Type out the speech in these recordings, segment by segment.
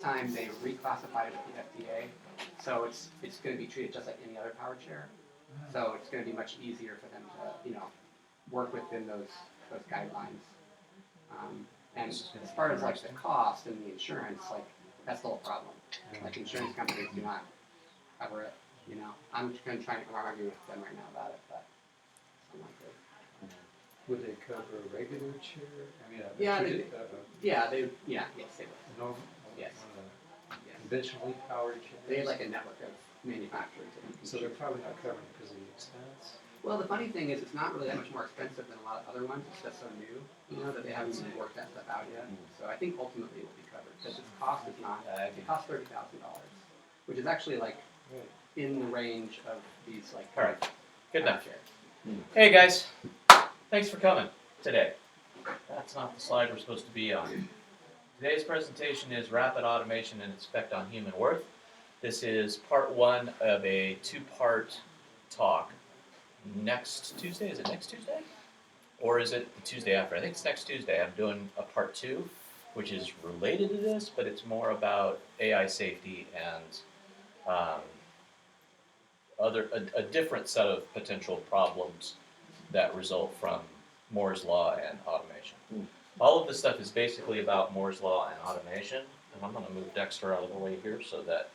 time they reclassified it with the FDA, so it's going to be treated just like any other power chair. So it's going to be much easier for them to work within those guidelines. And as far as like the cost and the insurance, like that's the whole problem. Like insurance companies do not cover it. I'm just going to try and argue with them right now about it, but I'm not good. Would they cover a regular chair? I mean, yes, they would. Normal, yes. Conventionally powered chair. They have like a network of manufacturers. So they're probably not covering it because of the expense. Well, the funny thing is, it's not really that much more expensive than a lot of other ones. It's just so new, that they haven't even worked that stuff out yet. So I think ultimately it will be covered because its cost is not. It costs $30,000, which is actually like in the range of these like. All right, good enough. Hey guys, thanks for coming today. That's not the slide we're supposed to be on. Today's presentation is Rapid Automation and its Effect on Human Worth. This is part one of a two-part talk. Next Tuesday, is it next Tuesday? Or is it the Tuesday after? I think it's next Tuesday. I'm doing a part two, which is related to this, but it's more about AI safety and a different set of potential problems that result from Moore's Law and automation. All of this stuff is basically about Moore's Law and automation, and I'm going to move Dexter out of the way here so that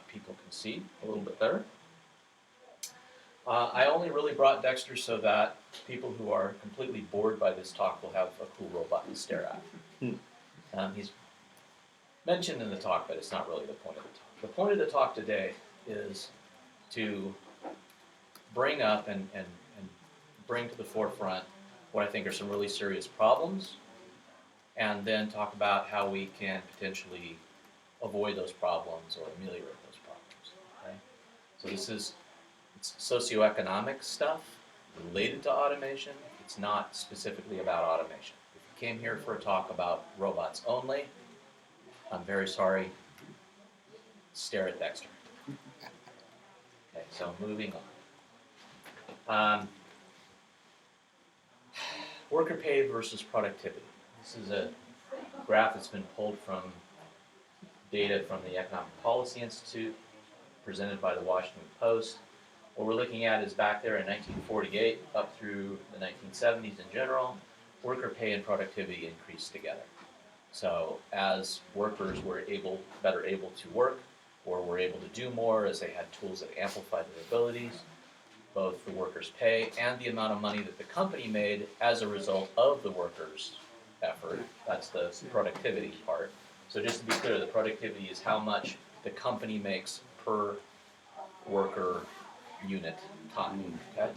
people can see a little bit better. I only really brought Dexter so that people who are completely bored by this talk will have a cool robot to stare at. He's mentioned in the talk, but it's not really the point of the talk. The point of the talk today is to bring up and bring to the forefront what I think are some really serious problems, and then talk about how we can potentially avoid those problems or ameliorate those problems. Okay? So it's socioeconomic stuff related to automation. It's not specifically about automation. If you came here for a talk about robots only, I'm very sorry. Stare at Dexter. Okay, so moving on. Worker pay versus productivity. This is a graph that's been pulled from data from the Economic Policy Institute, presented by the Washington Post. What we're looking at is back there in 1948 up through the 1970s in general, worker pay and productivity increased together. So as workers were better able to work, or were able to do more as they had tools that amplified their abilities, both the workers' pay and the amount of money that the company made as a result of the workers' effort. That's the productivity part. So just to be clear, the productivity is how much the company makes per worker unit time. Okay?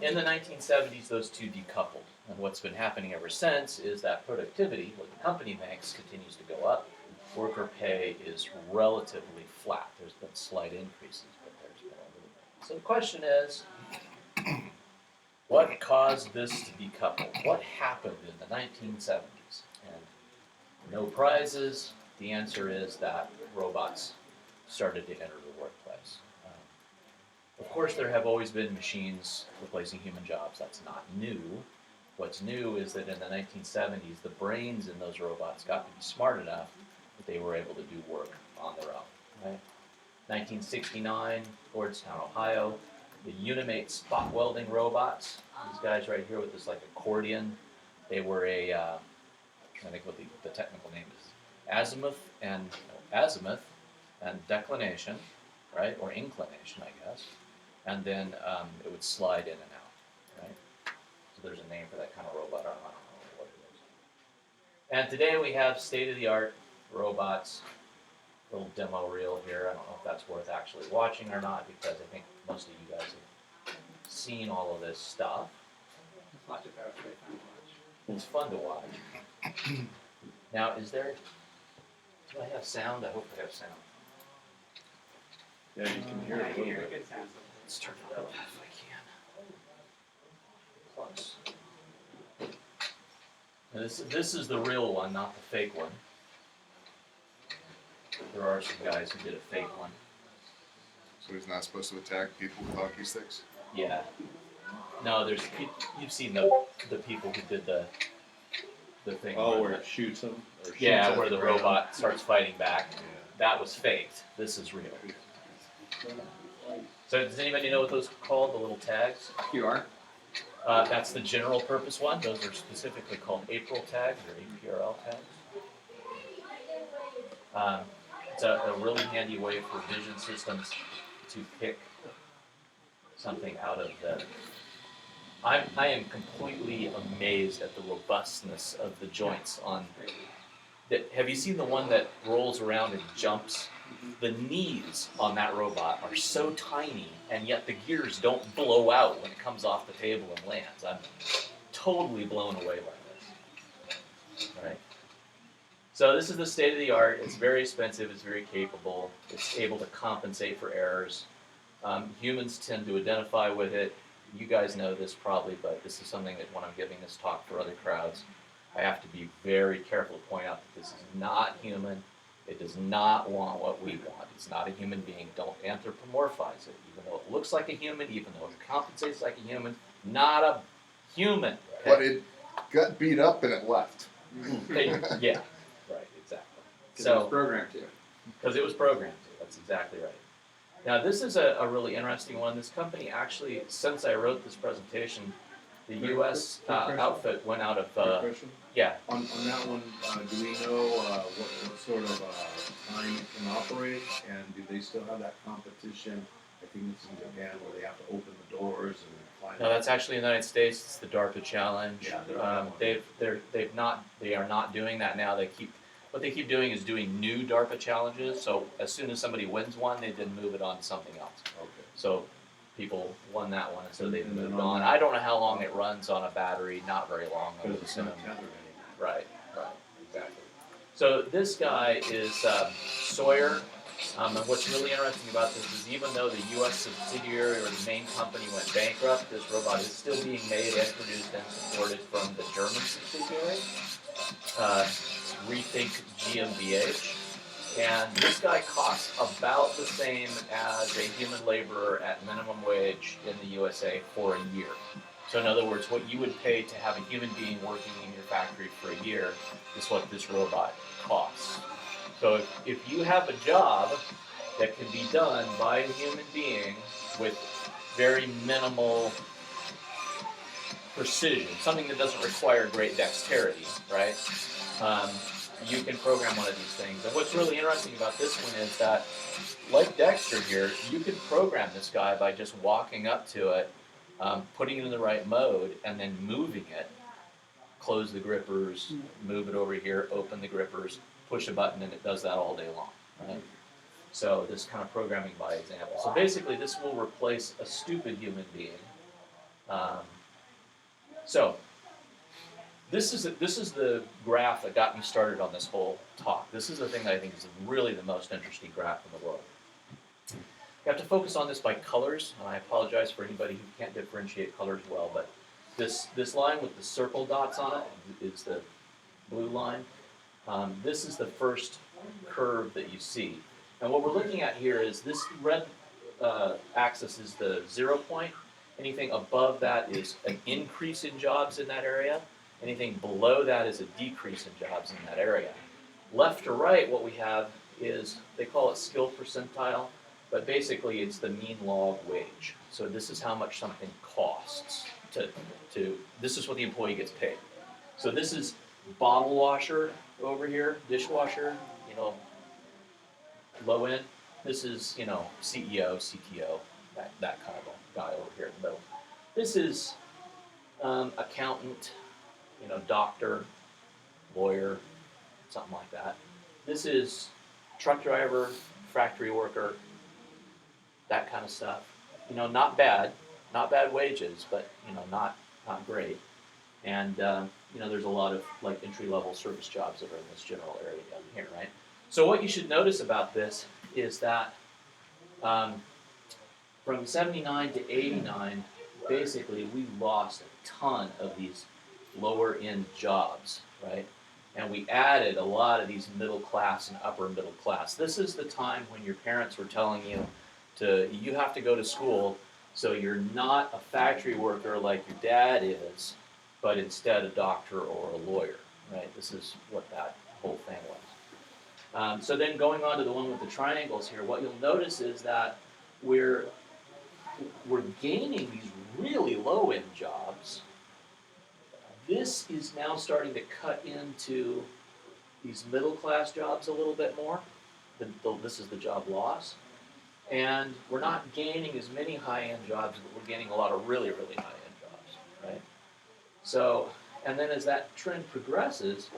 In the 1970s, those two decoupled. And what's been happening ever since is that productivity, what the company makes, continues to go up. Worker pay is relatively flat. There's been slight increases, but there's been a little bit. So the question is, what caused this to decouple? What happened in the 1970s? And no prizes. The answer is that robots started to enter the workplace. Of course, there have always been machines replacing human jobs. That's not new. What's new is that in the 1970s, the brains in those robots got to be smart enough that they were able to do work on their own. Right? 1969, Lordstown, Ohio, the Unimate spot welding robots. These guys right here with this like accordion. They were I think what the technical name is, azimuth and declination, right, or inclination, I guess. And then it would slide in and out, right? So there's a name for that kind of robot. I don't know what it is. And today we have state-of-the-art robots. Little demo reel here. I don't know if that's worth actually watching or not, because I think most of you guys have seen all of this stuff. Watch it there. It's fun to watch. Now, do I have sound? I hope I have sound. Yeah, you can hear it a little bit. Good sound. Let's turn it up if I can. Close. Now this is the real one, not the fake one. There are some guys who did a fake one. So he's not supposed to attack people with hockey sticks? Yeah. No, you've seen the people who did the thing. Oh, where it shoots them? Or shoots yeah, at where the ground. robot starts fighting back. Yeah. That was faked. This is real. So does anybody know what those are called? The little tags? QR. That's the general purpose one. Those are specifically called April tags or APRL tags. It's a really handy way for vision systems to pick something out of the. I am completely amazed at the robustness of the joints on. Have you seen the one that rolls around and jumps? The knees on that robot are so tiny, and yet the gears don't blow out when it comes off the table and lands. I'm totally blown away by this. Right. So this is the state of the art. It's very expensive. It's very capable. It's able to compensate for errors. Humans tend to identify with it. You guys know this probably, but this is something that when I'm giving this talk for other crowds, I have to be very careful to point out that this is not human. It does not want what we want. It's not a human being. Don't anthropomorphize it. Even though it looks like a human, even though it compensates like a human, not a human. But it got beat up and it left. Yeah, right, exactly. Because it was programmed to. Because it was programmed to. That's exactly right. Now, this is a really interesting one. This company actually, since I wrote this presentation, the U.S. outfit went out of. Quick question. Yeah. On that one, do we know what sort of time it can operate, and do they still have that competition? I think it's in Japan where they have to open the doors and find. No, that's actually in the United States. It's the DARPA challenge. Yeah, They are not doing that now. What they keep doing is doing new DARPA challenges. So as soon as somebody wins one, they then move it on to something else. Okay. So people won that one, so they've And then moved on on. that- I don't know how long it runs on a battery. Not very long. I Because would it's assume. not tethered anymore. Right, exactly. So this guy is Sawyer. And what's really interesting about this is even though the U.S. subsidiary or the main company went bankrupt, this robot is still being made and produced and supported from the German subsidiary, Rethink GmbH. And this guy costs about the same as a human laborer at minimum wage in the USA for a year. So in other words, what you would pay to have a human being working in your factory for a year is what this robot costs. So if you have a job that can be done by a human being with very minimal precision, something that doesn't require great dexterity, right? You can program one of these things. And what's really interesting about this one is that, like Dexter here, you can program this guy by just walking up to it, putting it in the right mode, and then moving it. Close the grippers, move it over here, open the grippers, push a button, and it does that all day long, right? So this kind of programming by example. So basically, this will replace a stupid human being. This is the graph that got me started on this whole talk. This is the thing that I think is really the most interesting graph in the world. You have to focus on this by colors, and I apologize for anybody who can't differentiate colors well, but this line with the circle dots on it is the blue line. This is the first curve that you see. And what we're looking at here is this red axis is the 0 point. Anything above that is an increase in jobs in that area. Anything below that is a decrease in jobs in that area. Left to right, what we have is, they call it skill percentile, but basically it's the mean log wage. So this is how much something costs this is what the employee gets paid. So this is bottle washer over here, dishwasher, low end. This is, CEO, CTO, that kind of a guy over here in the middle. This is accountant, doctor, lawyer, something like that. This is truck driver, factory worker, that kind of stuff. Not bad wages, but not great. And there's a lot of like entry-level service jobs that are in this general area down here, right? So what you should notice about this is that from 79 to 89, basically we lost a ton of these lower-end jobs, right? And we added a lot of these middle class and upper middle class. This is the time when your parents were telling you you have to go to school so you're not a factory worker like your dad is, but instead a doctor or a lawyer, right? This is what that whole thing was. So then going on to the one with the triangles here, what you'll notice is that we're gaining these really low-end jobs. This is now starting to cut into these middle-class jobs a little bit more. This is the job loss. And we're not gaining as many high-end jobs, but we're gaining a lot of really, really high-end jobs, right? So, and then as that trend progresses,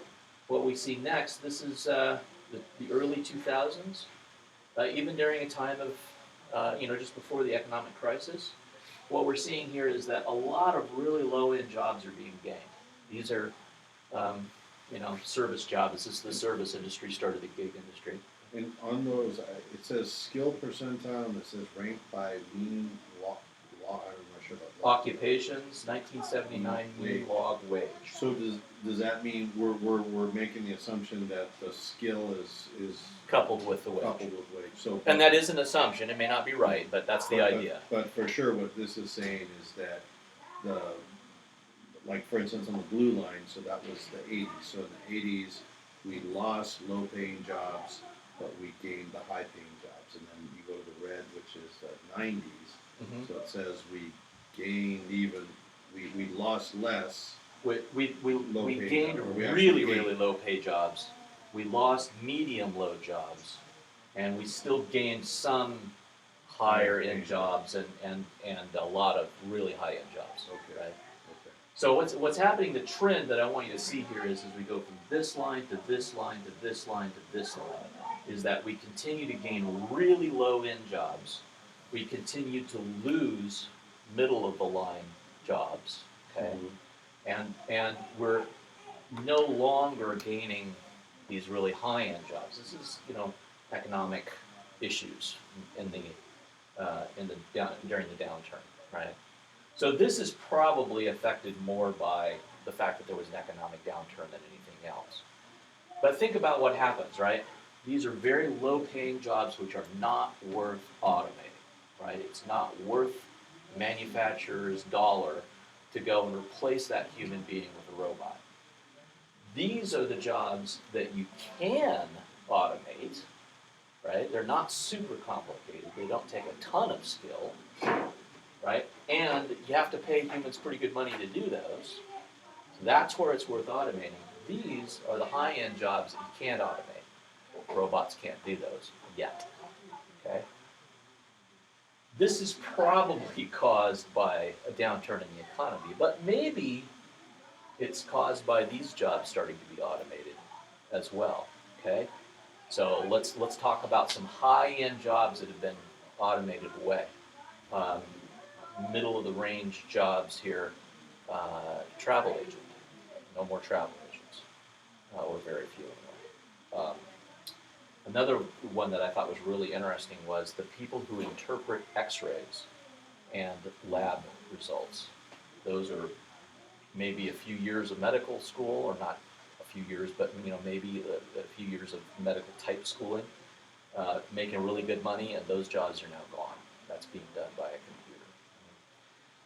what we see next, this is the early 2000s, even during a time of, just before the economic crisis. What we're seeing here is that a lot of really low-end jobs are being gained. These are, service jobs. This is the service industry started the gig industry. And on those, it says skill percentile, and it says ranked by mean law, I'm not sure about that. Occupations, 1979 mean log wage. So does that mean we're making the assumption that the skill is Coupled with the wage. coupled with wage? So And that is an assumption. It may not be right, but that's the idea. But for sure, what this is saying is that like for instance on the blue line, so that was the 80s. So in the 80s, we lost low-paying jobs, but we gained the high-paying jobs. And then you go to the red, which is the 90s. Mm-hmm. So it says we gained we lost less. We Low-paying gained jobs, or we actually really low pay jobs. We lost medium low jobs, and we still gained some higher end jobs and a lot of really high end jobs. Okay. Right. Okay. So what's happening? The trend that I want you to see here is as we go from this line to this line to this line to this line, is that we continue to gain really low end jobs. We continue to lose middle of the line jobs. Okay. Mhm. And we're no longer gaining these really high-end jobs. This is, economic issues during the downturn, right? So this is probably affected more by the fact that there was an economic downturn than anything else. But think about what happens, right? These are very low-paying jobs which are not worth automating, right? It's not worth manufacturer's dollar to go and replace that human being with a robot. These are the jobs that you can automate, right? They're not super complicated. They don't take a ton of skill, right? And you have to pay humans pretty good money to do those. So that's where it's worth automating. These are the high-end jobs that you can't automate. Robots can't do those yet, okay? This is probably caused by a downturn in the economy, but maybe it's caused by these jobs starting to be automated as well, okay? So let's talk about some high-end jobs that have been automated away. Middle of the range jobs here, travel agent. No more travel agents, or very few anyway. Another one that I thought was really interesting was the people who interpret x-rays and lab results. Those are maybe a few years of medical school, or not a few years, but maybe a few years of medical type schooling, making really good money, and those jobs are now gone. That's being done by a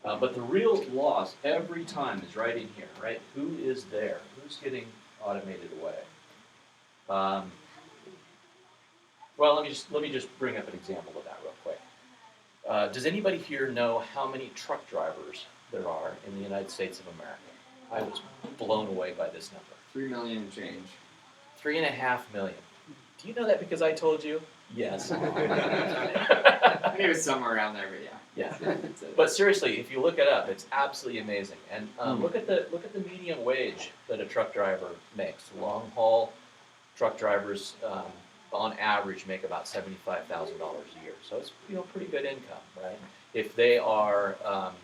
computer. But the real loss every time is right in here, right? Who is there? Who's getting automated away? Well, let me just bring up an example of that real quick. Does anybody here know how many truck drivers there are in the United States of America? I was blown away by this number. 3 million and change. 3.5 million. Do you know that because I told you? Yes. I knew it was somewhere around there, but yeah. Yeah. But seriously, if you look it up, it's absolutely amazing. And look at the median wage that a truck driver makes. Long haul truck drivers, on average, make about $75,000 a year. So it's pretty good income, right? If they are,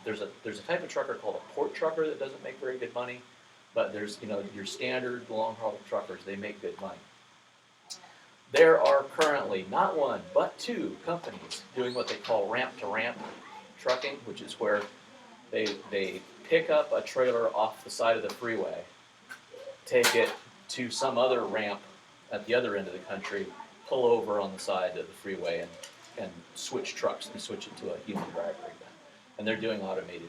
there's a type of trucker called a port trucker that doesn't make very good money, but there's your standard long haul truckers, they make good money. There are currently not one but 2 companies doing what they call ramp to ramp trucking, which is where they pick up a trailer off the side of the freeway, take it to some other ramp at the other end of the country, pull over on the side of the freeway and switch trucks and switch it to a human driver again. And they're doing automated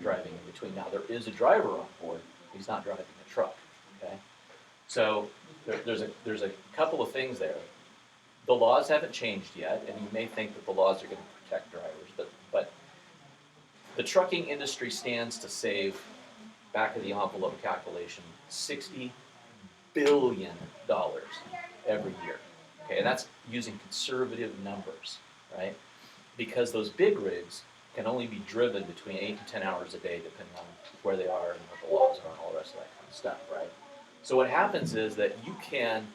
driving in between. Now there is a driver on board, he's not driving a truck, okay? So there's a couple of things there. The laws haven't changed yet, and you may think that the laws are going to protect drivers, but the trucking industry stands to save, back of the envelope calculation, $60 billion every year. Okay, and that's using conservative numbers, right? Because those big rigs can only be driven between 8 and 10 hours a day, depending on where they are and what the laws are and all the rest of that kind of stuff, right? So what happens is that you can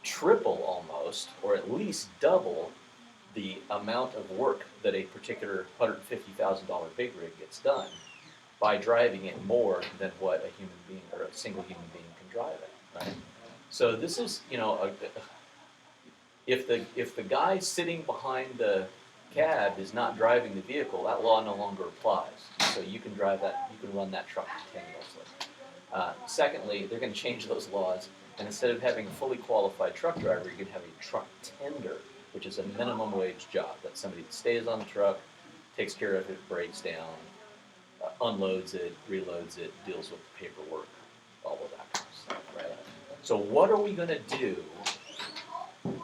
triple almost, or at least double, the amount of work that a particular $150,000 big rig gets done by driving it more than what a human being or a single human being can drive it, right? So this is, if the guy sitting behind the cab is not driving the vehicle, that law no longer applies. So you can drive that, you can run that truck continuously. Secondly, they're going to change those laws, and instead of having a fully qualified truck driver, you can have a truck tender, which is a minimum wage job. That's somebody that stays on the truck, takes care of it, breaks down, unloads it, reloads it, deals with the paperwork, all of that kind of stuff, right? So what are we going to do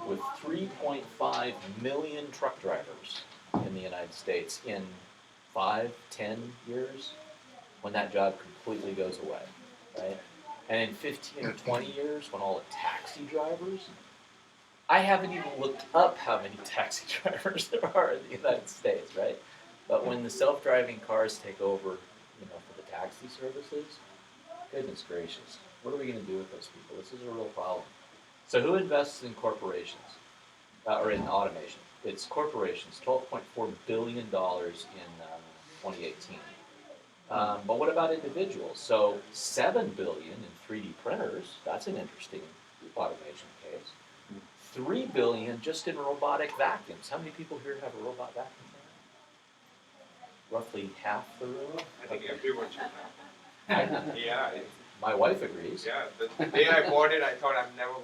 with 3.5 million truck drivers in the United States in 5, 10 years when that job completely goes away, right? And in 15 or 20 years when all the taxi drivers, I haven't even looked up how many taxi drivers there are in the United States, right? But when the self-driving cars take over, for the taxi services, goodness gracious, what are we going to do with those people? This is a real problem. So who invests in corporations, or in automation? It's corporations, $12.4 billion in 2018. But what about individuals? So $7 billion in 3D printers, that's an interesting automation case. $3 billion just in robotic vacuums. How many people here have a robot vacuum? Roughly half the room? I think everyone should have. Yeah, My wife agrees. yeah. The day I bought it, I thought I'm never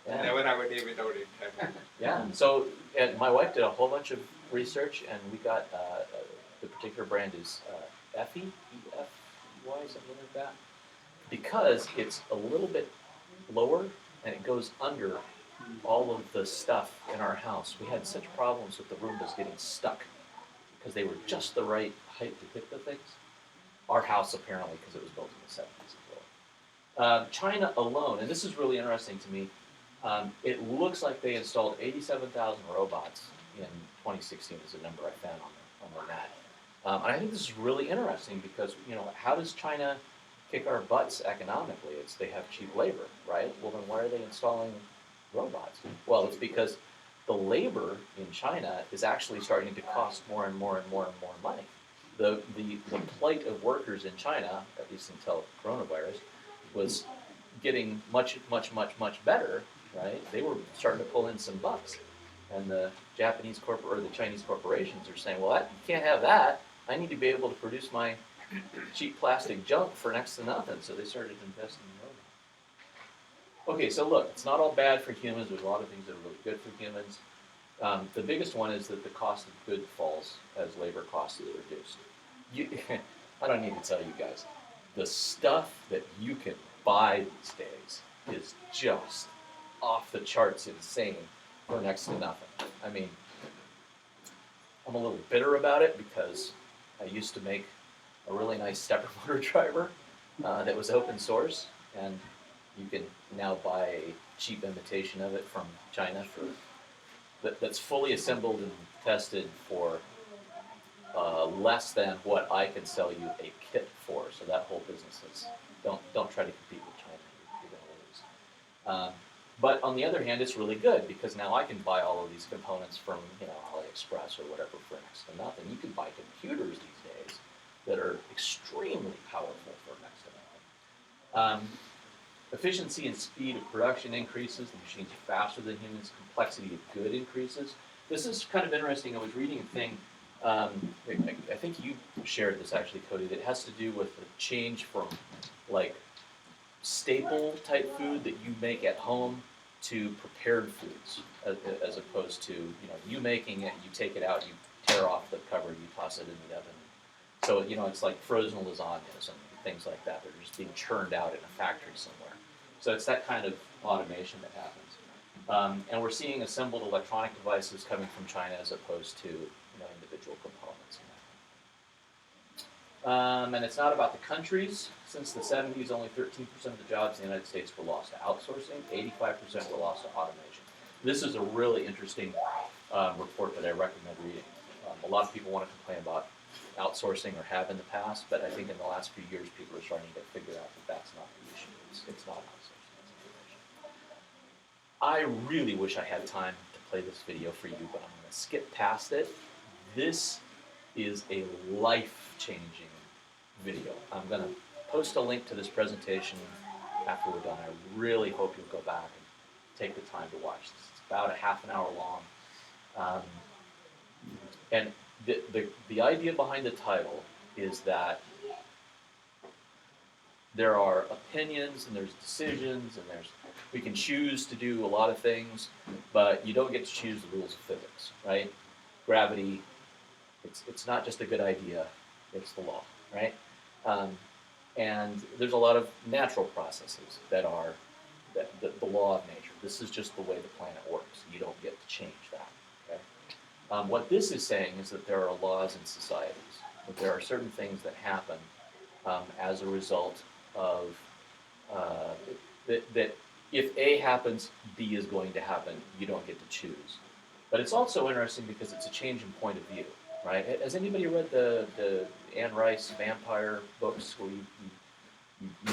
Yeah. never have a day without it. Yeah, so and my wife did a whole bunch of research, and we got the particular brand is EFI, E-F-Y, something like that, because it's a little bit lower and it goes under all of the stuff in our house. We had such problems with the Roombas getting stuck because they were just the right height to hit the things. Our house apparently, because it was built in the 70s as well. China alone, and this is really interesting to me, it looks like they installed 87,000 robots in 2016 is a number I found on the net. And I think this is really interesting because, how does China kick our butts economically? They have cheap labor, right? Well, then why are they installing robots? Well, it's because the labor in China is actually starting to cost more and more and more and more money. The plight of workers in China, at least until coronavirus, was getting much better, right? They were starting to pull in some bucks. And the Japanese or the Chinese corporations are saying, well, you can't have that. I need to be able to produce my cheap plastic junk for next to nothing. So they started investing in robots. Okay, so look, it's not all bad for humans. There's a lot of things that are really good for humans. The biggest one is that the cost of goods falls as labor costs is reduced. I don't need to tell you guys, the stuff that you can buy these days is just off the charts insane for next to nothing. I mean, I'm a little bitter about it because I used to make a really nice stepper motor driver that was open source, and you can now buy a cheap imitation of it from China that's fully assembled and tested for less than what I can sell you a kit for. So that whole business is don't try to compete with China. You're going to lose. But on the other hand, it's really good because now I can buy all of these components from AliExpress or whatever for next to nothing. You can buy computers these days that are extremely powerful for next to nothing. Efficiency and speed of production increases. The machines are faster than humans. Complexity of good increases. This is kind of interesting. I was reading a thing. I think you shared this actually, Cody. That has to do with the change from like staple type food that you make at home to prepared foods, as opposed to you making it, you take it out, you tear off the cover, you toss it in the oven. So it's like frozen lasagnas and things like that. They're just being churned out in a factory somewhere. So it's that kind of automation that happens. And we're seeing assembled electronic devices coming from China as opposed to individual components. And it's not about the countries. Since the 70s, only 13% of the jobs in the United States were lost to outsourcing, 85% were lost to automation. This is a really interesting report that I recommend reading. A lot of people want to complain about outsourcing or have in the past, but I think in the last few years people are starting to figure out that that's not the issue. It's not outsourcing, it's automation. I really wish I had time to play this video for you, but I'm going to skip past it. This is a life-changing video. I'm going to post a link to this presentation after we're done. I really hope you'll go back and take the time to watch this. It's about a half an hour long. And the idea behind the title is that there are opinions and there's decisions and we can choose to do a lot of things, but you don't get to choose the rules of physics, right? Gravity, it's not just a good idea, it's the law, right? And there's a lot of natural processes that are the law of nature. This is just the way the planet works. You don't get to change that, okay? What this is saying is that there are laws in societies, that there are certain things that happen as a result of that if A happens, B is going to happen. You don't get to choose. But it's also interesting because it's a change in point of view, right? Has anybody read the Anne Rice vampire books where you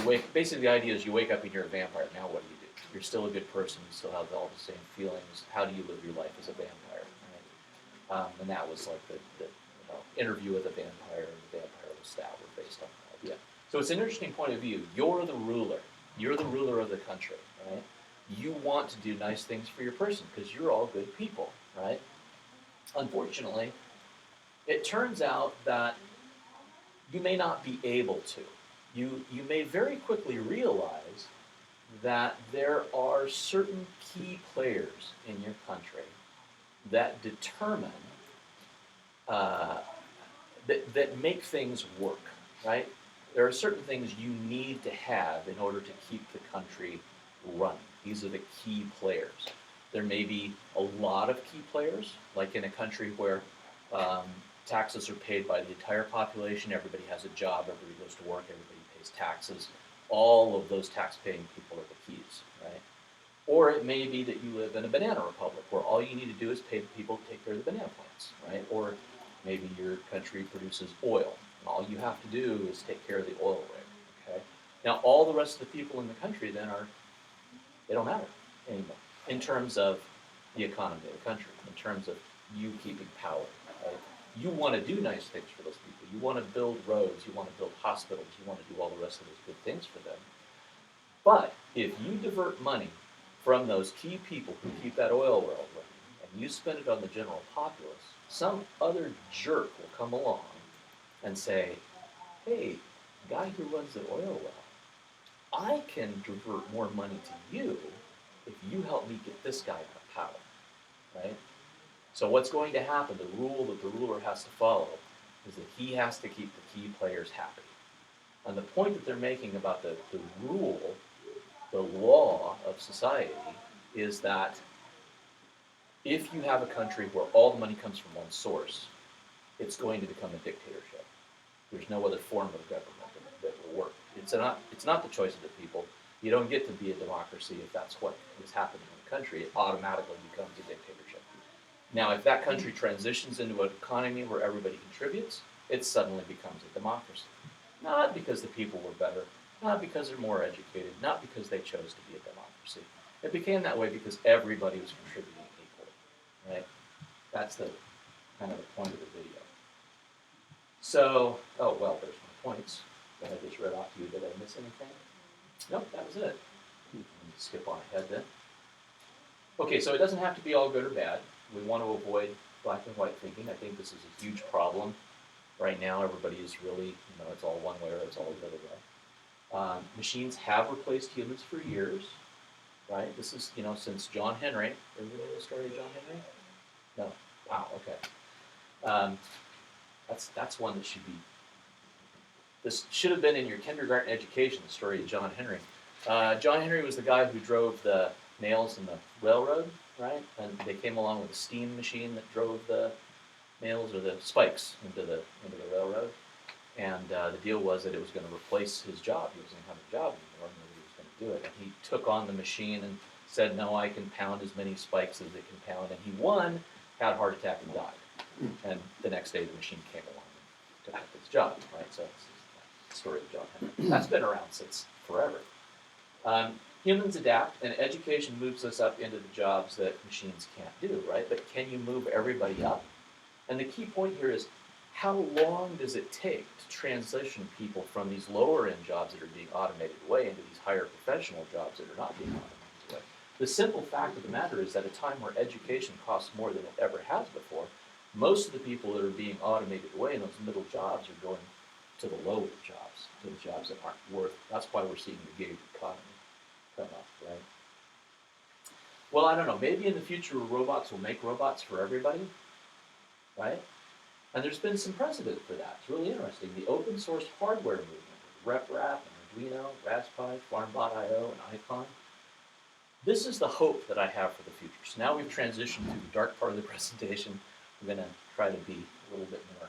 wake, basically the idea is you wake up and you're a vampire. Now what do? You're still a good person. You still have all the same feelings. How do you live your life as a vampire? Right? And that was like the interview with a vampire, and the vampire was stabbed based on that idea. So it's an interesting point of view. You're the ruler. You're the ruler of the country, right? You want to do nice things for your person because you're all good people, right? Unfortunately, it turns out that you may not be able to. You may very quickly realize that there are certain key players in your country that determine, that make things work, right? There are certain things you need to have in order to keep the country running. These are the key players. There may be a lot of key players, like in a country where taxes are paid by the entire population, everybody has a job, everybody goes to work, everybody pays taxes. All of those tax-paying people are the keys, right? Or it may be that you live in a banana republic where all you need to do is pay the people to take care of the banana plants, right? Or maybe your country produces oil, and all you have to do is take care of the oil rig, okay? Now, all the rest of the people in the country then they don't matter anymore in terms of the economy of the country, in terms of you keeping power, right? You want to do nice things for those people. You want to build roads. You want to build hospitals. You want to do all the rest of those good things for them. But if you divert money from those key people who keep that oil well running and you spend it on the general populace, some other jerk will come along and say, hey, guy who runs the oil well, I can divert more money to you if you help me get this guy out of power, right? So what's going to happen, the rule that the ruler has to follow, is that he has to keep the key players happy. And the point that they're making about the rule, the law of society, is that if you have a country where all the money comes from one source, it's going to become a dictatorship. There's no other form of government that will work. It's not the choice of the people. You don't get to be a democracy if that's what is happening in the country. It automatically becomes a dictatorship. Now, if that country transitions into an economy where everybody contributes, it suddenly becomes a democracy. Not because the people were better, not because they're more educated, not because they chose to be a democracy. It became that way because everybody was contributing equally, right? That's the kind of the point of the video. So, oh, well, there's my points that I just read off to you. Did I miss anything? Nope, that was it. Let me skip on ahead then. Okay, so it doesn't have to be all good or bad. We want to avoid black and white thinking. I think this is a huge problem. Right now, everybody is really, it's all one way or it's all the other way. Machines have replaced humans for years, right? This is, since John Henry. Everybody know the story of John Henry? No. Wow, okay. That's one that should be, this should have been in your kindergarten education, the story of John Henry. John Henry was the guy who drove the nails in the railroad, right? And they came along with a steam machine that drove the nails or the spikes into the railroad. And the deal was that it was going to replace his job. He wasn't going to have a job anymore, and nobody was going to do it. And he took on the machine and said, "No, I can pound as many spikes as it can pound." And he won, had a heart attack, and died. And the next day, the machine came along and took up his job, right? So it's the story of John Henry. That's been around since forever. Humans adapt, and education moves us up into the jobs that machines can't do, right? But can you move everybody up? And the key point here is, how long does it take to transition people from these lower-end jobs that are being automated away into these higher professional jobs that are not being automated away? The simple fact of the matter is that at a time where education costs more than it ever has before, most of the people that are being automated away in those middle jobs are going to the lower jobs, to the jobs that aren't worth. That's why we're seeing the gig economy come up, right? Well, I don't know. Maybe in the future, robots will make robots for everybody, right? And there's been some precedent for that. It's really interesting. The open source hardware movement, RepRap and Arduino, Raspberry, Farmbot.io, and Icon. This is the hope that I have for the future. So now we've transitioned to the dark part of the presentation. We're going to try to be a little bit more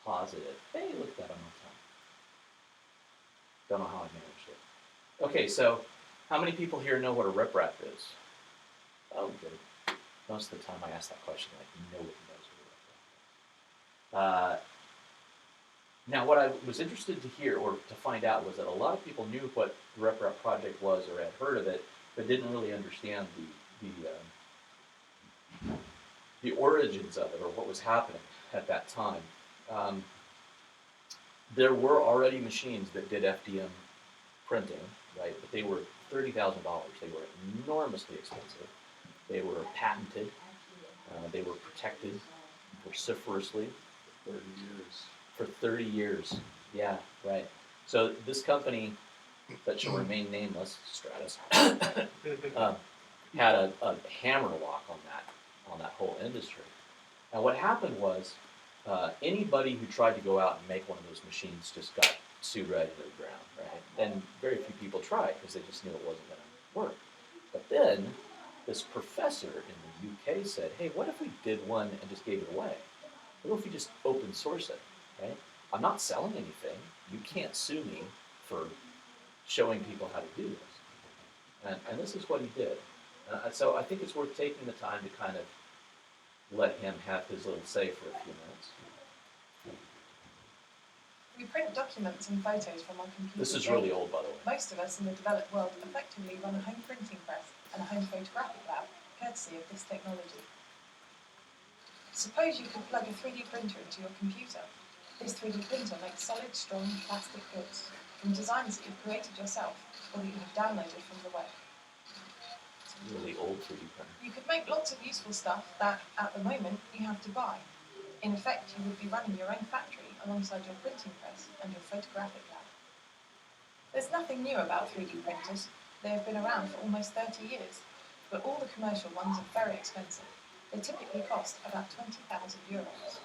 positive. Hey, look at that on my time. Don't know how I managed it. Okay, so how many people here know what a RepRap is? Oh, good. Most of the time I ask that question, like, nobody knows what a RepRap is. Now, what I was interested to hear or to find out was that a lot of people knew what the RepRap project was or had heard of it, but didn't really understand the origins of it or what was happening at that time. There were already machines that did FDM printing, right? But they were $30,000. They were enormously expensive. They were patented. They were protected vociferously. 30 years. For 30 years. Yeah, right. So this company that shall remain nameless, Stratus, had a hammer lock on that whole industry. Now what happened was anybody who tried to go out and make one of those machines just got sued right into the ground, right? And very few people tried because they just knew it wasn't going to work. But then this professor in the UK said, "Hey, what if we did one and just gave it away? What if we just open source it, right? I'm not selling anything. You can't sue me for showing people how to do this." And this is what he did. So I think it's worth taking the time to kind of let him have his little say for a few minutes. We print documents and photos from our computers. This is really old, by the way. Most of us in the developed world effectively run a home printing press and a home photographic lab, courtesy of this technology. Suppose you could plug a 3D printer into your computer. This 3D printer makes solid, strong plastic goods from designs that you've created yourself or that you have downloaded from the web. It's a really old 3D printer. You could make lots of useful stuff that, at the moment, you have to buy. In effect, you would be running your own factory alongside your printing press and your photographic lab. There's nothing new about 3D printers. They have been around for almost 30 years, but all the commercial ones are very expensive. They typically cost about €20,000.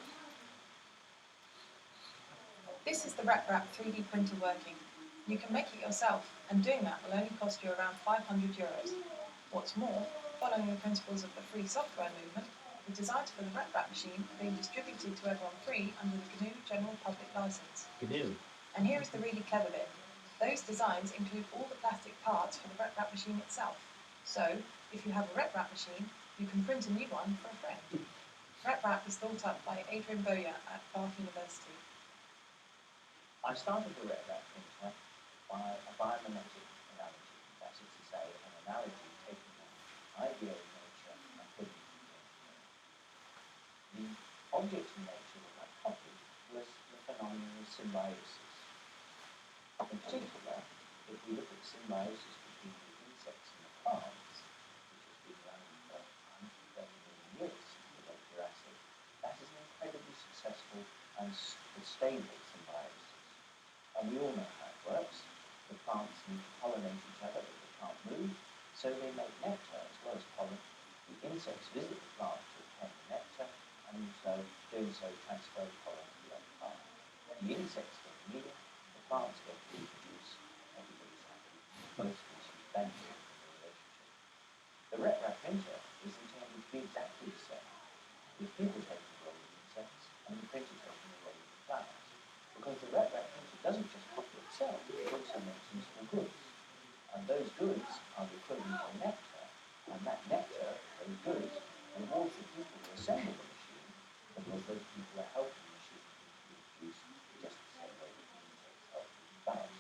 This is the RepRap 3D printer working. You can make it yourself, and doing that will only cost you around €500. What's more, following the principles of the free software movement, the designs for the RepRap machine are being distributed to everyone free under the GNU General Public License. GNU. And here is the really clever bit. Those designs include all the plastic parts for the RepRap machine itself. So, if you have a RepRap machine, you can print a new one for a friend. RepRap is thought up by Adrian Boyer at Bath University. I started the RepRap printer by a biomimetic analogy, that is to say, an analogy taking an idea of nature and putting it into engineering. The object in nature that I copied was the phenomenon of symbiosis. In particular, if we look at symbiosis between the insects and the plants, which has been running for 130 million years since the late Jurassic, that is an incredibly successful and stable symbiosis. And we all know how it works. The plants need to pollinate each other, but they can't move, so they make nectar as well as pollen. The insects visit the plant to obtain the nectar, and so doing so transfer the pollen to the other plant. The insects get the meal, the plants get to reproduce, everybody's happy. multiplicity benefit of the relationship. The RepRap printer is intended to be exactly the same, with people taking the role of insects and the printer taking the role of the flowers, because the RepRap printer doesn't just copy itself, it also makes useful goods. And those goods are the equivalent of nectar, and that nectar, those goods, rewards the people who assemble the machine, because those people are helping the machine to reproduce just the same way that the insects help the flowers.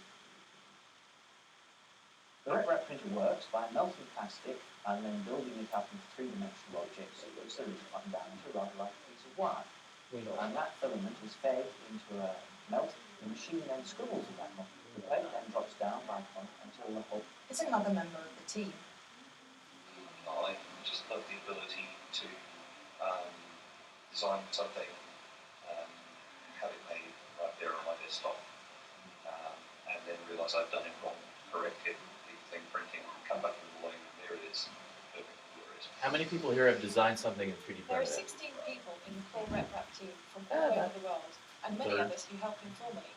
The RepRap printer works by melting plastic and then building it up into three-dimensional objects, which there is one down to rather like a piece of wire. And that filament is fed into a melt. The machine then scribbles in that melt. The plate then drops down by point until the whole. Is another member of the team. I just love the ability to design something, have it made right there on my desktop, and then realise I've done it wrong, correct it, leave the thing printing, come back in the morning, there it is, perfect, glorious. How many people here have designed something in 3D There are printing? 16 people in the core RepRap team from all over the world, and many Third. others who help informally.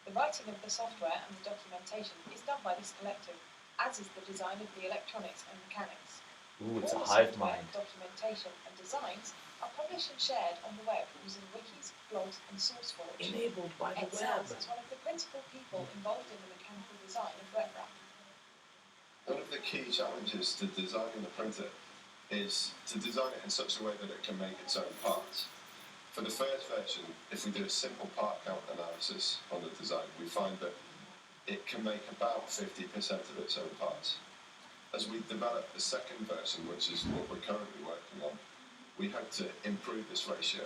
The writing of the software and the documentation is done by this collective, as is the design of the electronics and mechanics. Ooh, it's a All the hive software, mind. documentation and designs are published and shared on the web using wikis, blogs and SourceForge. Enabled by the Excels web. is one of the principal people involved in the mechanical design of RepRap. One of the key challenges to designing the printer is to design it in such a way that it can make its own parts. For the first version, if we do a simple part count analysis on the design, we find that it can make about 50% of its own parts. As we develop the second version, which is what we're currently working on, we hope to improve this ratio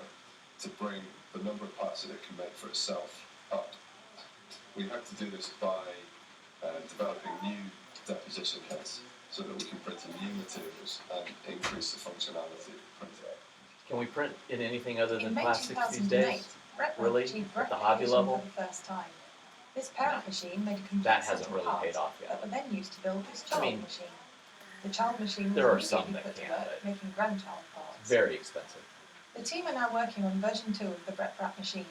to bring the number of parts that it can make for itself up. We hope to do this by developing new deposition kits so that we can print in new materials and increase the functionality of the printer. Can we print in anything other In than May plastics these 2008, days? RepRap Really? achieved At the hobby replication level? for the first time. This parent machine made a complete That set hasn't of really parts paid off yet. that were then used to build this I child mean, machine. The child machine there are was some immediately that put to can, work but making grandchild parts. very expensive. The team are now working on version 2 of the RepRap machine.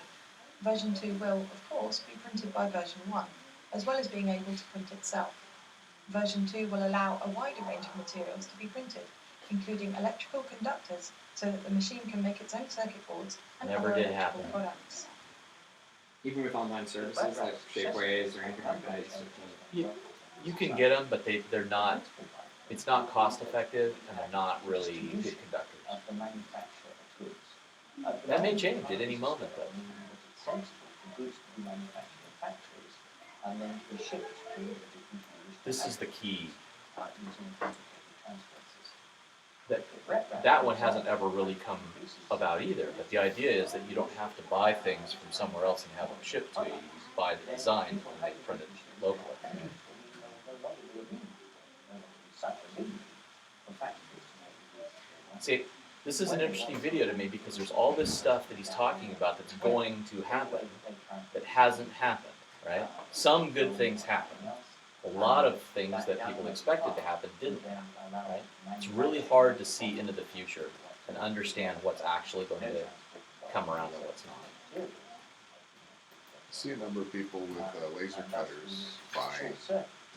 Version 2 will, of course, be printed by version 1, as well as being able to print itself. Version 2 will allow a wider range of materials to be printed, including electrical conductors, so that the machine can make its own circuit boards and Never other did electrical happen. products. Even with online services like Shapeways or anything like that, it's You can get them, but they're not. It's not cost effective, and they're not really good conductors. Of the manufacture of goods. That may change at any moment, though. It's sensible for goods to be manufactured in factories and then to be shipped to the people who wish to This have is the key. using a complicated transport system. That If RepRap that one is hasn't designed ever really come about either. But the idea is that you don't have to buy things from somewhere else and have them shipped to you. You just buy the design and they print it locally. See, this is an interesting video to me because there's all this stuff that he's talking about that's going to happen that hasn't happened, right? Some good things happened. A lot of things that people expected to happen didn't happen, right? It's really hard to see into the future and understand what's actually going to come around and what's not. I see a number of people with laser cutters buying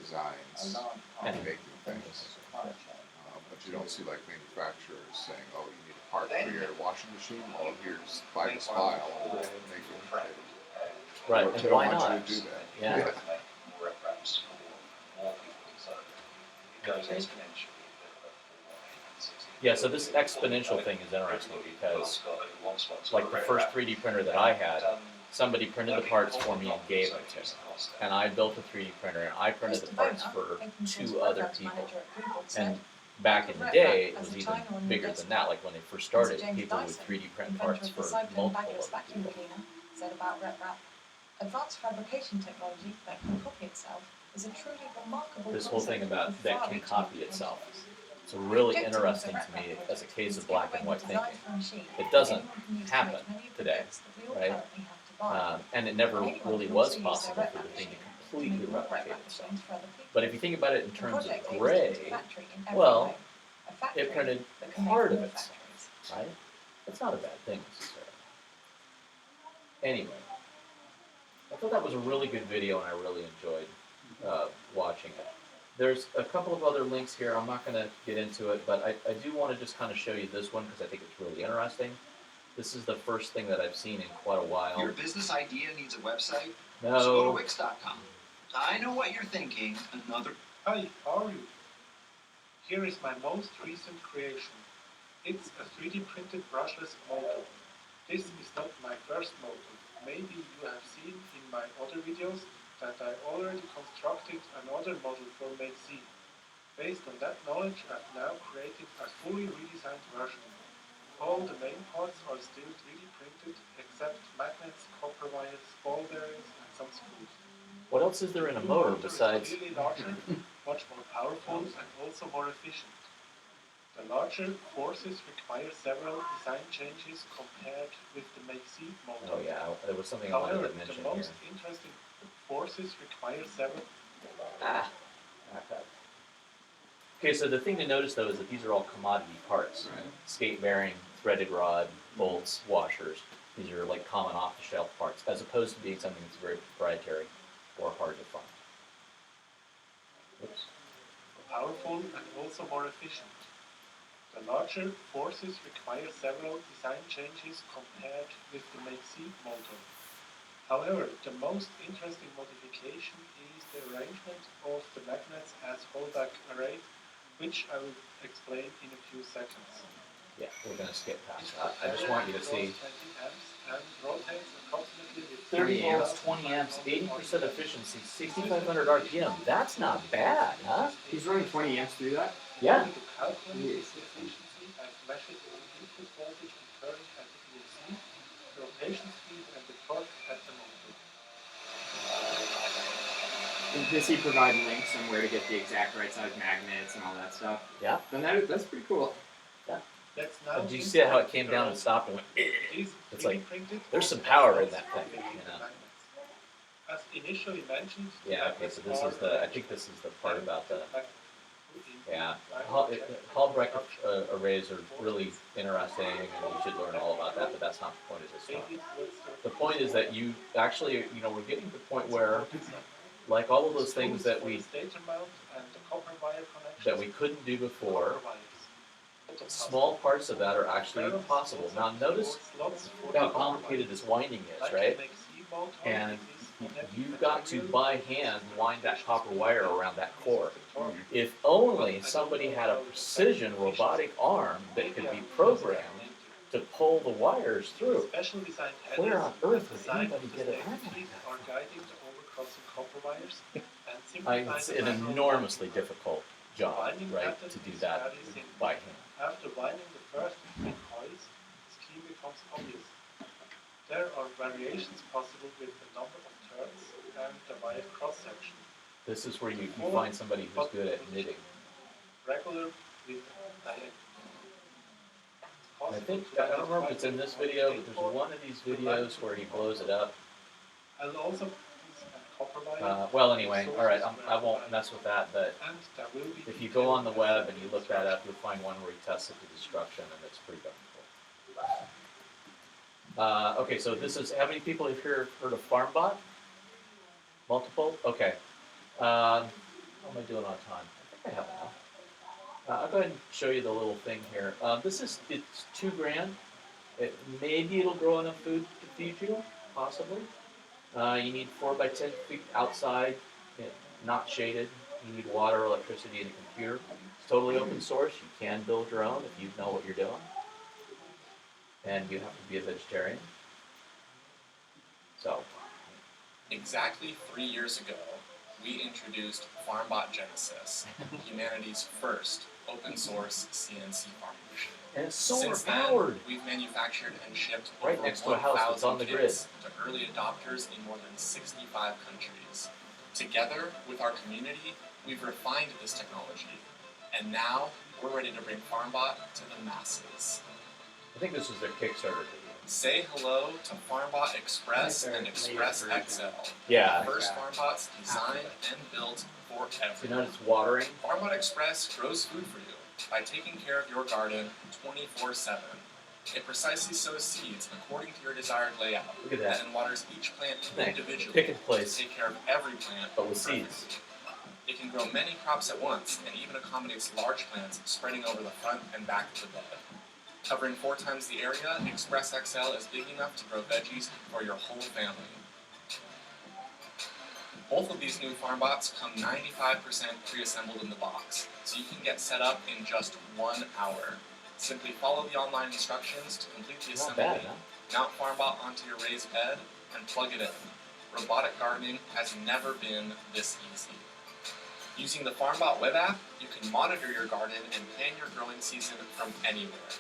designs and making things. But you don't see like manufacturers saying, oh, you need a part for your washing machine? Well, here's, buy this file and make it. Right, But and you don't why want you not? to do that. Yeah. More RepRaps for more people, so it goes exponentially. Yeah, so this exponential thing is interesting because, like the first 3D printer that I had, somebody printed the parts for me and gave them to me. And I built a 3D printer and I printed the parts for 2 other people. And back in the day, it was even bigger than that. Like when they first started, people would 3D print parts for multiple bagless other vacuum people. cleaner said about RepRap, advanced fabrication technology that can copy itself is a truly remarkable This whole thing concept about with that far can reaching copy potential. itself. It's really The objective of the interesting to RepRap me project as a case is of to black create and white a design thinking. for a machine It that doesn't anyone can use to happen make many of the today, goods that we all right? currently have to buy. And it never Anyone really can was also use their possible for RepRap the thing to machine completely make more replicate RepRap itself. machines for other people. But if you think about it in The terms of project aims to gray, build a factory in every well, home. A factory it printed that can make part of more it, factories. right? That's not a bad thing necessarily. Anyway, I thought that was a really good video and I really enjoyed watching it. There's a couple of other links here. I'm not going to get into it, but I do want to just kind of show you this one because I think it's really interesting. This is the first thing that I've seen in quite a while. Your business idea needs a website? No. So go to Wix.com. I know what you're thinking. Another. Hi, how are you? Here is my most recent creation. It's a 3D printed brushless motor. This is not my first motor. Maybe you have seen in my other videos that I already constructed another model for Make C. Based on that knowledge, I've now created a fully redesigned version. All the main parts are still 3D printed except magnets, copper wires, ball bearings and some screws. What else is there in a motor besides? Is clearly larger, much more powerful and also more efficient. The larger forces require several design changes compared with the Make C motor. Oh yeah, there was something I wanted However, to mention the here. most interesting forces require several. Okay, so the thing to notice though is that these are all commodity parts. Right. Skate bearing, threaded rod, bolts, washers. These are like common off-the-shelf parts, as opposed to being something that's very proprietary or hard to find. Oops. Powerful and also more efficient. The larger forces require several design changes compared with the Make C motor. However, the most interesting modification is the arrangement of the magnets as holdback array, which I will explain in a few seconds. Yeah, we're going to skip past that. I just want you to see 20 amps and rotates approximately with 30 volts, 20 amps, 80% efficiency, 6,500 RPM. That's not bad, huh? He's running 20 amps through that? Yeah. To calculate the efficiency, I've measured the input voltage and current at the PLC, the rotation speed and the torque at the motor. Does he provide links on where to get the exact right size magnets and all that stuff? Yeah. Then that's pretty cool. Let's now Did you see how it came down and stopped? And it's like, there's some power in that thing, you know. As initially mentioned, Yeah, okay, so this is the, I think this is the part about the, yeah. Hall-Brecker arrays are really interesting and you should learn all about that, but that's not the point of this talk. The point is that you actually, you know, we're getting to the point where, like all of those things that we couldn't do before, small parts of that are actually possible. Now notice how complicated this winding is, right? And you've got to, by hand, wind that copper wire around that core. If only somebody had a precision robotic arm that could be programmed to pull the wires through. Where on earth would anybody get an arm like that? It's an enormously difficult job, right, to do that by hand. After winding the first three coils, the scheme becomes obvious. There are variations possible with the number of turns and the wire cross-section. This is where you find somebody who's good at knitting. Regular with diagonal. I think, I don't remember if it's in this video, but there's one of these videos where he blows it up. I'll also use copper wire. Well, anyway, alright, I won't mess with that, but And there will be if you go on the web and you look that up, you'll find one where he tests it to destruction, and it's pretty darn cool. Okay, so this is, how many people have here heard of Farmbot? Multiple? Okay. How am I doing on time? I think I have enough. I'll go ahead and show you the little thing here. It's $2,000. Maybe it'll grow enough food to feed you, possibly. You need 4 by 10 feet outside, not shaded. You need water, electricity, and a computer. It's totally open source. You can build your own if you know what you're doing. And you have to be a vegetarian. So. Exactly 3 years ago, we introduced Farmbot Genesis, humanity's first open source CNC farm machine. And it's solar Since then, powered. we've manufactured and shipped Right over next to a house that's on the 1,000 grid. kits to early adopters in more than 65 countries. Together with our community, we've refined this technology, and now we're ready to bring Farmbot to the masses. I think this was their Kickstarter video. Say hello to Farmbot Express and Express XL. Yeah. First Farmbots designed and built for You everyone. know, it's watering. Farmbot Express grows food for you by taking care of your garden 24/7. It precisely sows seeds according to your desired layout. Look at that. And waters each plant Thanks. individually Pick and place. to take care of every plant But with perfectly. seeds. It can grow many crops at once and even accommodates large plants spreading over the front and back of the bed. Covering 4 times the area, Express XL is big enough to grow veggies for your whole family. Both of these new Farmbots come 95% pre-assembled in the box, so you can get set up in just 1 hour. Simply follow the online instructions to complete the Not assembly, bad, huh? mount Farmbot onto your raised bed, and plug it in. Robotic gardening has never been this easy. Using the Farmbot web app, you can monitor your garden and plan your growing season from anywhere.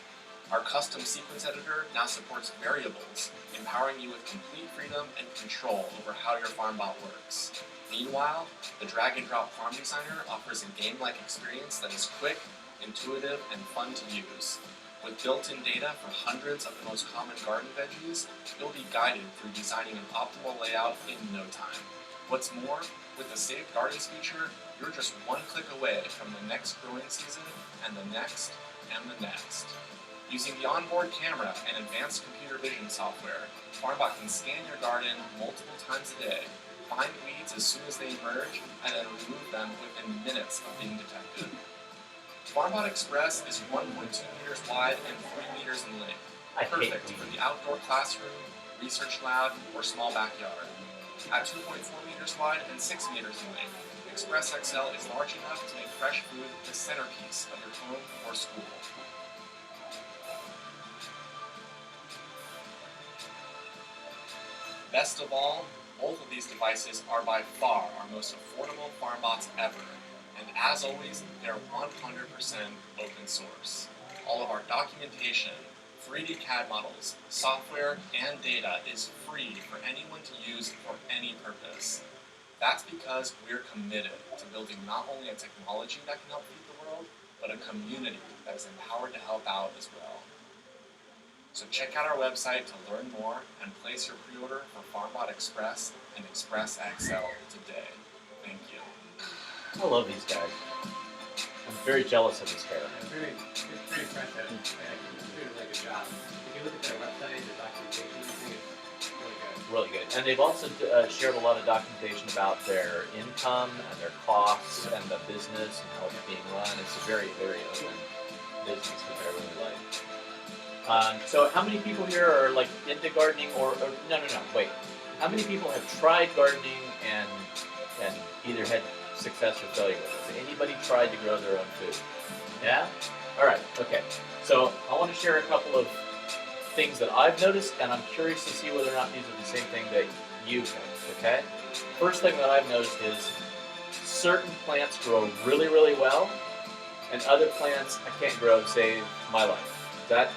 Our custom sequence editor now supports variables, empowering you with complete freedom and control over how your Farmbot works. Meanwhile, the drag-and-drop Farm Designer offers a game-like experience that is quick, intuitive, and fun to use. With built-in data for hundreds of the most common garden veggies, you'll be guided through designing an optimal layout in no time. What's more, with the Saved Gardens feature, you're just 1 click away from the next growing season, and the next, and the next. Using the onboard camera and advanced computer vision software, Farmbot can scan your garden multiple times a day, find weeds as soon as they emerge, and then remove them within minutes of being detected. Farmbot Express is 1.2 meters wide and 3 meters in length, perfect for the outdoor classroom, research lab, or small backyard. At 2.4 meters wide and 6 meters in length, Express XL is large enough to make fresh food the centerpiece of your home or school. Best of all, both of these devices are by far our most affordable Farmbots ever, and as always, they're 100% open source. All of our documentation, 3D CAD models, software, and data is free for anyone to use for any purpose. That's because we're committed to building not only a technology that can help feed the world, but a community that is empowered to help out as well. So check out our website to learn more and place your pre-order for Farmbot Express and Express XL today. Thank you. I love these guys. I'm very jealous of his hair. It's pretty impressive. They're doing a really good job. If you look at their website, the documentation, I think it's really good. Really good. And they've also shared a lot of documentation about their income and their costs and the business and how it's being run. It's a very, very open business, which I really like. So how many people here are like into gardening or no, wait. How many people have tried gardening and either had success or failure with it? Has anybody tried to grow their own food? Yeah? Alright, okay. So I want to share a couple of things that I've noticed, and I'm curious to see whether or not these are the same thing that you've noticed, okay? First thing that I've noticed is certain plants grow really, really well, and other plants I can't grow to save my life. Is that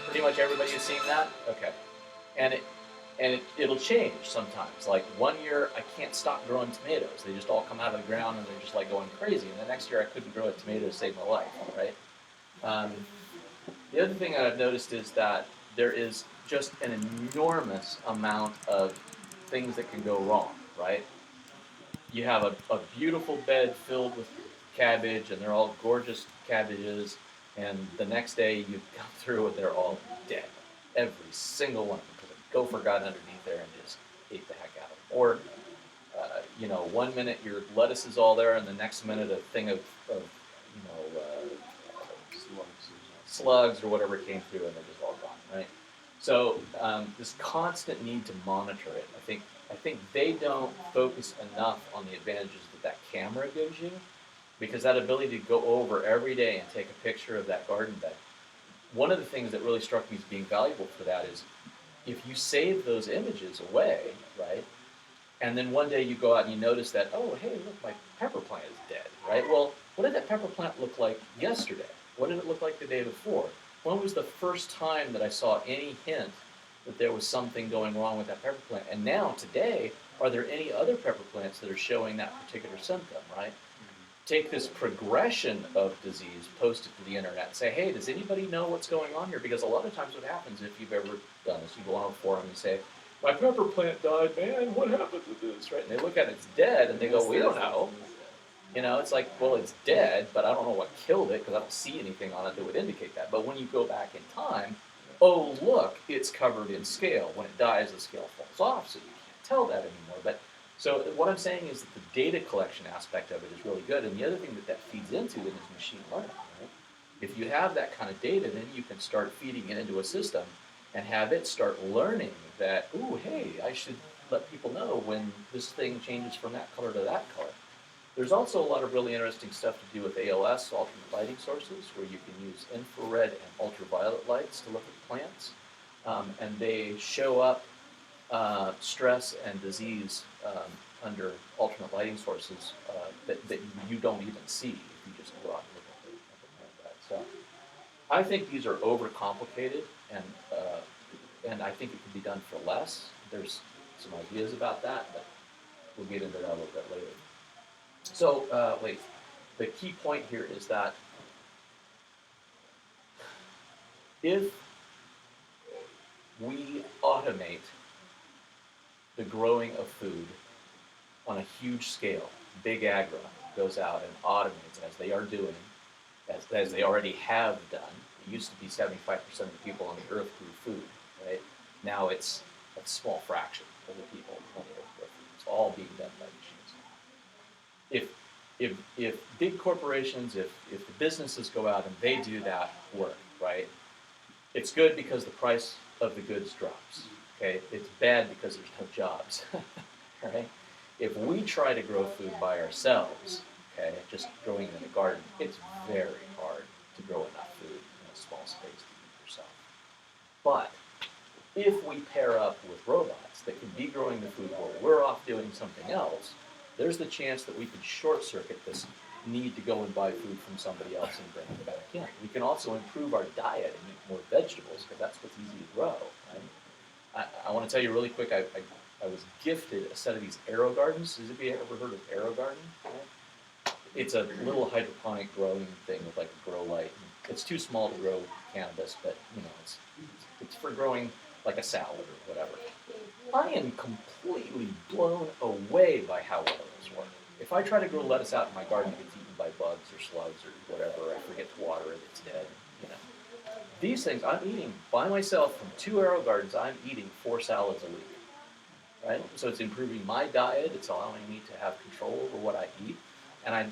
pretty much everybody has seen that? Okay. And it'll change sometimes. Like 1 year I can't stop growing tomatoes. They just all come out of the ground and they're just like going crazy. And the next year I couldn't grow a tomato to save my life, right? The other thing that I've noticed is that there is just an enormous amount of things that can go wrong, right? You have a beautiful bed filled with cabbage and they're all gorgeous cabbages, and the next day you come through and they're all dead. Every single one of them, because a gopher got underneath there and just ate the heck out of them. Or, 1 minute your lettuce is all there and the next minute a thing of slugs or whatever came through and they're just all gone, right? So this constant need to monitor it, I think they don't focus enough on the advantages that camera gives you, because that ability to go over every day and take a picture of that garden bed. One of the things that really struck me as being valuable for that is if you save those images away, right, and then one day you go out and you notice that, oh, hey, look, my pepper plant is dead, right? Well, what did that pepper plant look like yesterday? What did it look like the day before? When was the first time that I saw any hint that there was something going wrong with that pepper plant? And now, today, are there any other pepper plants that are showing that particular symptom, right? Take this progression of disease, post it to the internet, and say, hey, does anybody know what's going on here? Because a lot of times what happens, if you've ever done this, you go on a forum and say, my pepper plant died, man, what happened to this, right? And they look at it, it's dead, and they go, we don't know. It's like, well, it's dead, but I don't know what killed it, because I don't see anything on it that would indicate that. But when you go back in time, oh, look, it's covered in scale. When it dies, the scale falls off, so you can't tell that anymore. But So what I'm saying is that the data collection aspect of it is really good, and the other thing that feeds into it is machine learning, right? If you have that kind of data, then you can start feeding it into a system and have it start learning that, ooh, hey, I should let people know when this thing changes from that color to that color. There's also a lot of really interesting stuff to do with ALS, alternate lighting sources, where you can use infrared and ultraviolet lights to look at plants. And they show up stress and disease under alternate lighting sources that you don't even see if you just go out and look at the plant. So I think these are overcomplicated, and I think it can be done for less. There's some ideas about that, but we'll get into that a little bit later. So, the key point here is that if we automate the growing of food on a huge scale, big agri goes out and automates, as they are doing, as they already have done. It used to be 75% of the people on the earth grew food, right? Now it's a small fraction of the people on the earth grow food. It's all being done by machines. If big corporations, if the businesses go out and they do that work, right, it's good because the price of the goods drops, okay? It's bad because there's no jobs, right? If we try to grow food by ourselves, okay, just growing it in a garden, it's very hard to grow enough food in a small space to eat yourself. But if we pair up with robots that can be growing the food while we're off doing something else, there's the chance that we could short circuit this need to go and buy food from somebody else and bring it back in. We can also improve our diet and eat more vegetables because that's what's easy to grow, right? I want to tell you really quick, I was gifted a set of these arrow gardens. Has anybody ever heard of arrow garden? Right? It's a little hydroponic growing thing with like a grow light. It's too small to grow cannabis, but you know, it's for growing like a salad or whatever. I am completely blown away by how well this works. If I try to grow lettuce out in my garden, it gets eaten by bugs or slugs or whatever. I forget to water it, it's dead. You know, these things I'm eating by myself from 2 arrow gardens. I'm eating 4 salads a week, right? So it's improving my diet. It's allowing me to have control over what I eat. And I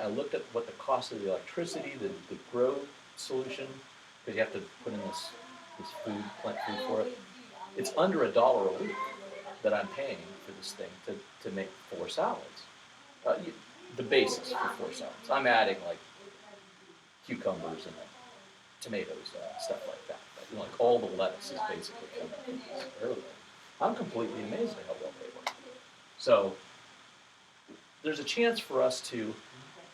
looked at what the cost of the electricity, the grow solution, because you have to put in this plant food for it. It's under $1 a week that I'm paying for this thing to make 4 salads. The basis for 4 salads. I'm adding like cucumbers and tomatoes and stuff like that. But, you know, like all the lettuce is basically coming from this arrow. I'm completely amazed at how well they work. So there's a chance for us to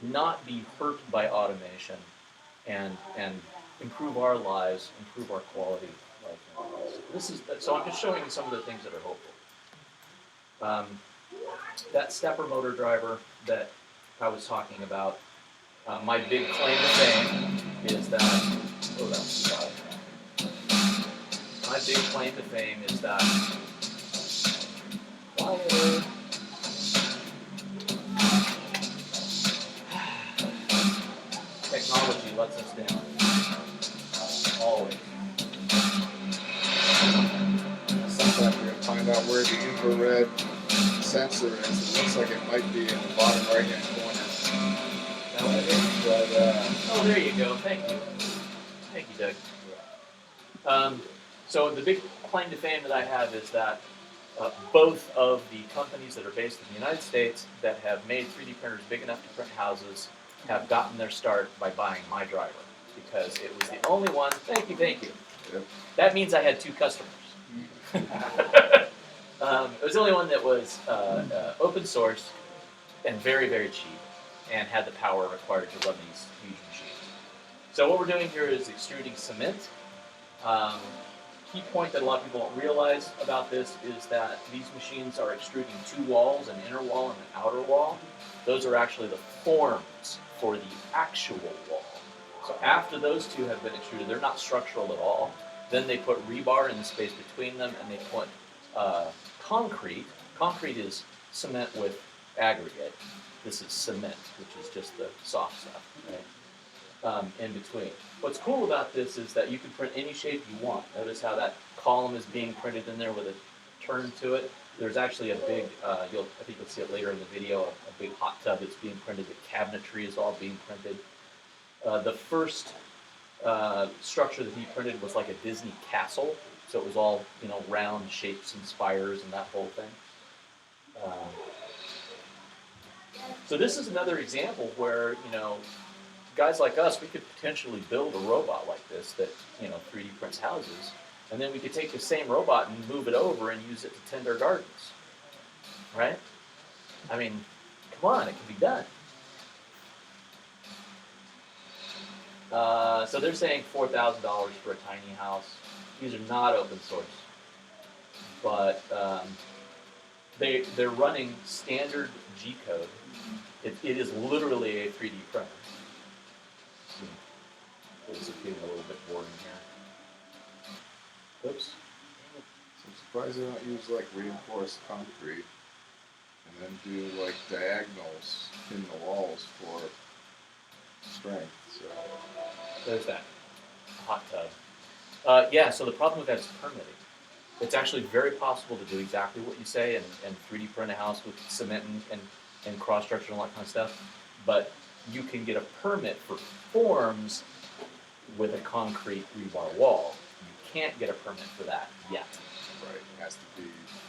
not be hurt by automation and improve our lives, improve our quality of life. So I'm just showing you some of the things that are hopeful. That stepper motor driver that I was talking about, my big claim to fame is that, oh, that's too loud. My big claim to fame is that, technology lets us down. Always. Sometimes you're going to find out where the infrared sensor is. It looks like it might be in the bottom right-hand corner. That what it is? But, oh, there you go. Thank you. Thank you, Doug. So the big claim to fame that I have is that both of the companies that are based in the United States that have made 3D printers big enough to print houses have gotten their start by buying my driver because it was the only one. Thank you. Yep. That means I had 2 customers. It was the only one that was open source and very, very cheap and had the power required to run these huge machines. So what we're doing here is extruding cement. Key point that a lot of people don't realize about this is that these machines are extruding 2 walls, an inner wall and an outer wall. Those are actually the forms for the actual wall. So after those 2 have been extruded, they're not structural at all. Then they put rebar in the space between them, and they put concrete. Concrete is cement with aggregate. This is cement, which is just the soft stuff, right? In between. What's cool about this is that you can print any shape you want. Notice how that column is being printed in there with a turn to it. There's actually a big, I think you'll see it later in the video, a big hot tub that's being printed. The cabinetry is all being printed. The first structure that he printed was like a Disney castle. So it was all, round shapes and spires and that whole thing. So this is another example where, guys like us, we could potentially build a robot like this that, 3D prints houses. And then we could take the same robot and move it over and use it to tend our gardens. Right? I mean, come on, it can be done. So they're saying $4,000 for a tiny house. These are not open source. But they're running standard G code. It is literally a 3D printer. This is getting a little bit boring here. Oops. So I'm surprised they don't use like reinforced concrete and then do like diagonals in the walls for strength. So There's that. A hot tub. Yeah, so the problem with that is permitting. It's actually very possible to do exactly what you say and 3D print a house with cement and cross structure and all that kind of stuff. But you can get a permit for forms with a concrete rebar wall. You can't get a permit for that yet. right, it has to be.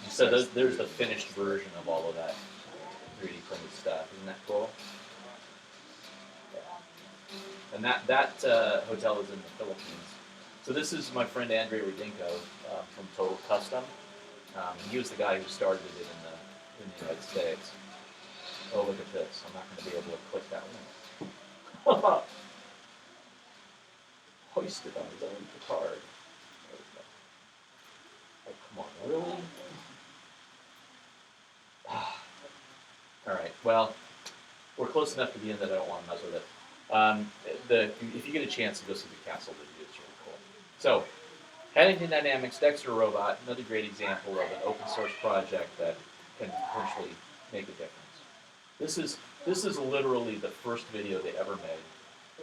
So there's the finished version of all of that 3D printed stuff. Isn't that cool? Yeah. And that hotel is in the Philippines. So this is my friend Andre Rodinko from Total Custom. He was the guy who started it in the United States. Oh, look at this. I'm not going to be able to click that one. Hoisted on his own petard. Oh, come on, really? All right, well, we're close enough to the end that I don't want to mess with it. If you get a chance to go see the castle video, it's really cool. So, Pennington Dynamics, Dexter Robot, another great example of an open source project that can potentially make a difference. This is literally the first video they ever made.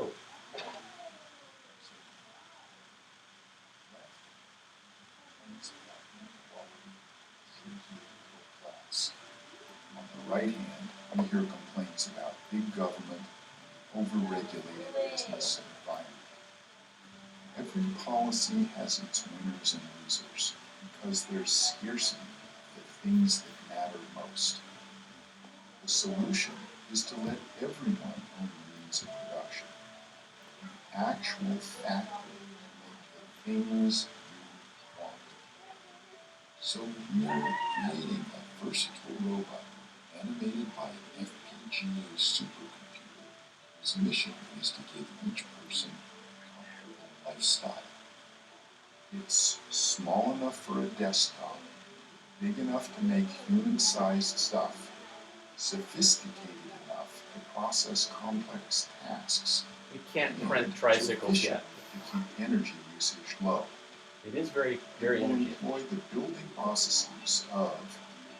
Oh. On the right hand, we hear complaints about big government, overregulated business environment. Every policy has its winners and losers because there's scarcity of the things that matter most. The solution is to let everyone own the means of production, the actual factory to make the things you want. So we're creating a versatile robot animated by an FPGA supercomputer whose mission is to give each person a comfortable lifestyle. It's small enough for a desktop, big enough to make human-sized stuff, sophisticated enough to process complex tasks. You can't print tricycles yet. To keep energy usage low. It is very, very We'll energy. employ the building processes of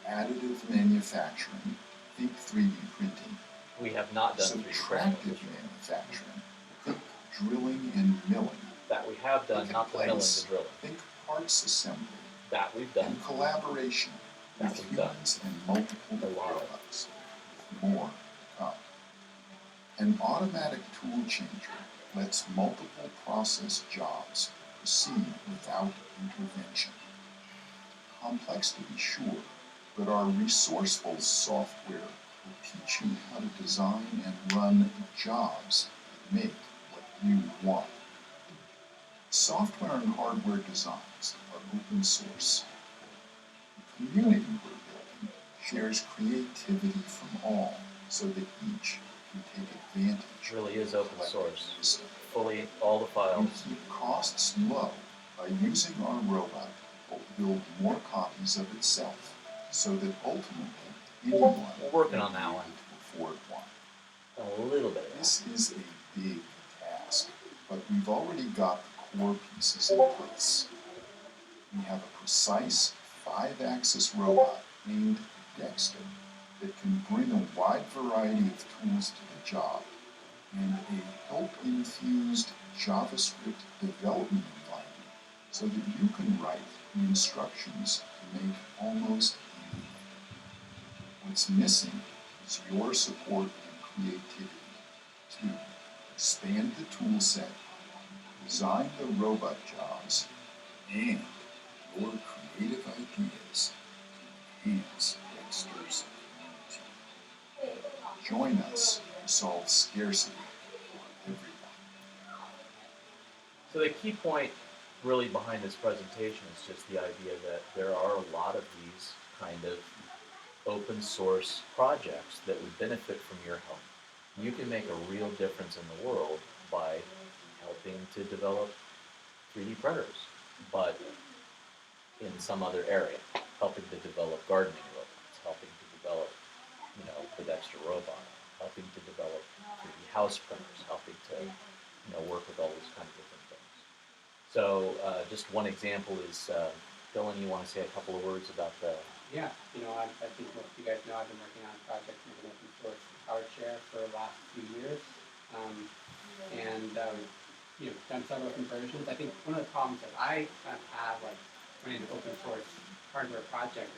additive manufacturing, think 3D printing, We have not done 3D subtractive printing. manufacturing, think drilling and milling, That we have done, not the milling, the drilling. think parts assembly, That we've done. and collaboration That with we've done. humans and multiple A lot of it. robots, with more to come. An automatic tool changer lets multiple process jobs proceed without intervention. Complex to be sure, but our resourceful software will teach you how to design and run jobs that make what you want. Software and hardware designs are open source. The community we're building shares creativity from all so that each can take advantage. It really is open of source. wisdom. Fully, all the We files. keep costs low by using our robot to build more copies of itself so that ultimately anyone We're working on that will one. be able to afford one. A little bit of that. This is a big task, but we've already got the core pieces in place. We have a precise 5-axis robot named Dexter that can bring a wide variety of tools to the job, and a help-infused JavaScript development environment so that you can write the instructions to make almost anything. What's missing is your support and creativity to expand the tool set, design the robot jobs, and your creative ideas to enhance Dexter's community. Join us to solve scarcity for everyone. So the key point really behind this presentation is just the idea that there are a lot of these kind of open source projects that would benefit from your help. You can make a real difference in the world by helping to develop 3D printers, but in some other area, helping to develop gardening robots, helping to develop, the Dexter robot, helping to develop 3D house printers, helping to, work with all those kind of different things. So just one example is, Dylan, you want to say a couple of words about the... Yeah, I think most of you guys know I've been working on projects with an open source power chair for the last few years. Done several conversions. I think one of the problems that I kind of have, like, running an open source hardware project